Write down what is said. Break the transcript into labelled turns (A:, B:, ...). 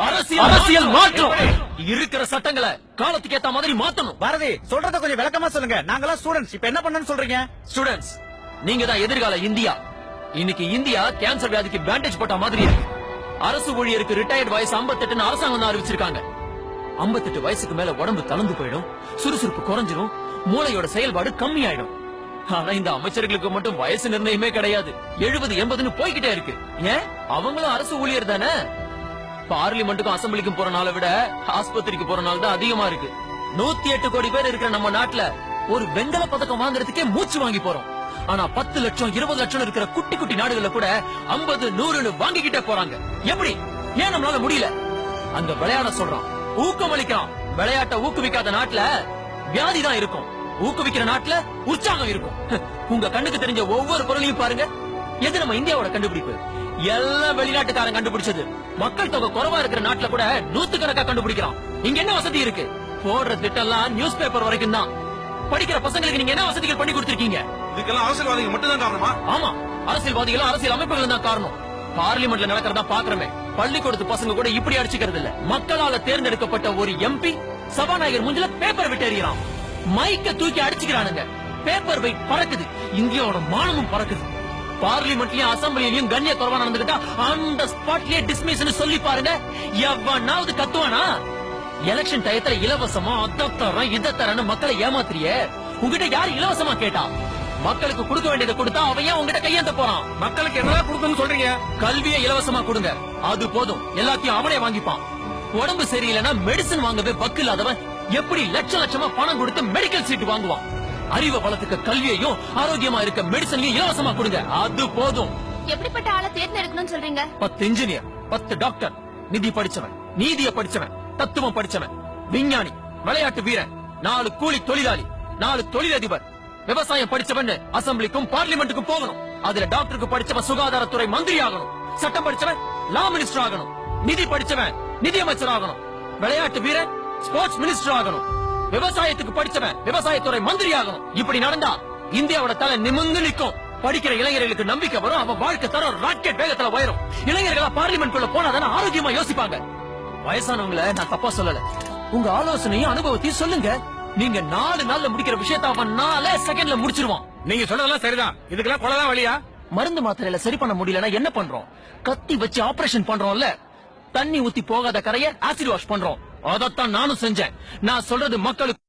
A: அரசியல் மாற்றம் இருக்கிற சட்டங்களை காலத்துக்கு ஏத்த மாதிரி மாத்தணும்.
B: பாரதி சொல்றத கொஞ்சம் விளக்கமா சொல்லுங்க. நாங்கெல்லாம் ஸ்டூடண்ட்ஸ், இப்ப என்ன பண்ணணும்னு சொல்றீங்க?
A: ஸ்டூடண்ட்ஸ், நீங்க தான் எதிர்கால இந்தியா. இன்னைக்கு இந்தியா கேன்சர் வியாதிக்கு பேண்டேஜ் போட்ட மாதிரி இருக்கு. அரசு ஊழியருக்கு ரிட்டையர்ட் வயசு 58 அரசாங்கம் தான் அறிவிச்சிருக்காங்க. 58 வயசுக்கு மேல உடம்பு தளர்ந்து போயிடும், சுறுசுறுப்பு குறைஞ்சிரும், மூளையோட செயல்பாடு கம்மியாயிடும். ஆனா இந்த அமைச்சர்களுக்கு மட்டும் வயசு நிர்ணயமே கிடையாது. 70 80ன்னு போய்கிட்டே இருக்கு. ஏன்? அவங்களும் அரசு ஊழியர் தானே. பார்லிமெண்ட்டுக்கும் அசம்பிளிக்கும் போற நாளை விட ஆஸ்பத்திரிக்கு போற நாள் தான் அதிகமா இருக்கு. 108 கோடி பேர் இருக்கிற நம்ம நாட்டுல ஒரு வெங்கல பதக்கம் வாங்குறதுக்கே மூச்சு வாங்கி போறோம். ஆனா 10 லட்சம் 20 லட்சம் இருக்கிற குட்டி குட்டி நாடுகள்ல கூட 50 100ன்னு வாங்கிக்கிட்டே போறாங்க. எப்படி? ஏன் நம்மளால முடியல? அங்க விளையாட சொல்றான், ஊக்கமளிக்கிறான். விளையாட்டை ஊக்குவிக்காத நாட்டுல வியாதி தான் இருக்கும், ஊக்குவிக்கிற நாட்டுல உற்சாகம் இருக்கும். உங்க கண்ணுக்கு தெரிஞ்ச ஒவ்வொரு பொருளையும் பாருங்க. எது நம்ம இந்தியாவோட கண்டுபிடிப்பு? எல்லாம் வெளிநாட்டுக்காரன் கண்டுபிடிச்சது. மக்கள் தொகை குறைவா இருக்கிற நாட்டுல கூட 100 கணக்கா கண்டுபிடிக்கிறான். இங்க என்ன வசதி இருக்கு? போடுற திட்டம்லாம் நியூஸ் பேப்பர் வரைக்கும் தான். படிக்கிற பசங்களுக்கு நீங்க என்ன வசதிகள் பண்ணி கொடுத்திருக்கீங்க?
C: இதுக்கெல்லாம் அரசியல்வாதிகள் மட்டும் தான் காரணமா?
A: ஆமா, அரசியல்வாதிகளும் அரசியல் அமைப்புகளும் தான் காரணம். பார்லிமெண்ட்ல நடக்கிறதா பாக்குறமே. பள்ளிக்கூடத்து பசங்க கூட இப்படி அடிச்சுக்கிறது இல்ல. மக்களால தேர்ந்தெடுக்கப்பட்ட ஒரு எம்பி சபாநாயகர் முஞ்சில பேப்பர் விட்டு எறியறான், மைக்க தூக்கி அடிச்சுக்கிறானுங்க, பேப்பர் வெயிட் பறக்குது, இந்தியாவோட மானமும் பறக்குது. பார்லிமெண்ட்லயும் அசம்பிளிலயும் கண்ணிய குறைவா நடந்துகிட்டா அந்த ஸ்பாட்லயே டிஸ்மிஸ்னு சொல்லி பாருங்க. எவனாவது கத்துவானா? எலெக்ஷன் டயத்துல இலவசமா அத தரேன் இத தரேன்னு மக்களை ஏமாத்திரியே. உங்ககிட்ட யாரு இலவசமா கேட்டா? மக்களுக்கு கொடுக்க வேண்டியதை கொடுத்தா அவன் ஏன் உங்ககிட்ட கையேந்த போறான்?
C: மக்களுக்கு என்னதான் கொடுக்கணும்னு சொல்றீங்க?
A: கல்வியை இலவசமா கொடுங்க, அது போதும். எல்லாத்தையும் அவனே வாங்கிப்பான். உடம்பு சரியில்லைன்னா மெடிசன் வாங்கவே பக்கு இல்லாதவன் எப்படி லட்ச லட்சமா பணம் கொடுத்து மெடிக்கல் சீட் வாங்குவான்? அறிவை வளர்த்துக்க கல்வியையும் ஆரோக்கியமா இருக்க மெடிசனையும் இலவசமா கொடுங்க, அது போதும்.
D: எப்படிப்பட்ட ஆளை தேர்ந்தெடுக்கணும்னு சொல்றீங்க?
A: 10 இன்ஜினியர், 10 டாக்டர், நிதி படிச்சவன், நீதிய படிச்சவன், தத்துவம் படிச்சவன், விஞ்ஞானி, விளையாட்டு வீரன், 4 கூலி தொழிலாளி, 4 தொழிலதிபர், விவசாயம் படிச்சவன் அசம்பிளிக்கும் பார்லிமெண்ட்டுக்கும் போகணும். அதுல டாக்டருக்கு படிச்சவன் சுகாதாரத்துறை மந்திரி ஆகணும், சட்டம் படிச்சவன் லா மினிஸ்டர் ஆகணும், நிதி படிச்சவன் நிதியமைச்சர் ஆகணும், விளையாட்டு வீரன் ஸ்போர்ட்ஸ் மினிஸ்டர் ஆகணும், விவசாயத்துக்கு படிச்சவன் விவசாயத்துறை மந்திரி ஆகணும். இப்படி நடந்தா இந்தியாவோட தலை நிமிர்ந்து நிற்கும். படிக்கிற இளைஞர்களுக்கு நம்பிக்கை வரும், அவன் வாழ்க்கை தரம் ராக்கெட் வேகத்துல உயரும். இளைஞர்களா பார்லிமெண்ட் குள்ள போனாதானே ஆரோக்கியமா யோசிப்பாங்க. வயசானவங்கள நான் தப்பா சொல்லல, உங்க ஆலோசனையும் அனுபவத்தையும் சொல்லுங்க. நீங்க 4 நாள்ல முடிக்கிற விஷயத்த அவன் 4 செகண்ட்ல முடிச்சிருவான்.
C: நீங்க சொன்னதெல்லாம் சரிதான். இதுக்கெல்லாம் கொலைதான் வழியா?
A: மருந்து மாத்திரையில சரி பண்ண முடியலன்னா என்ன பண்றோம்? கத்தி வச்சு ஆபரேஷன் பண்றோம்ல. தண்ணி ஊத்தி போகாத கரைய ஆசிட் வாஷ் பண்றோம். அதத்தான் நானும் செஞ்சேன். நான் சொல்றது மக்களுக்கு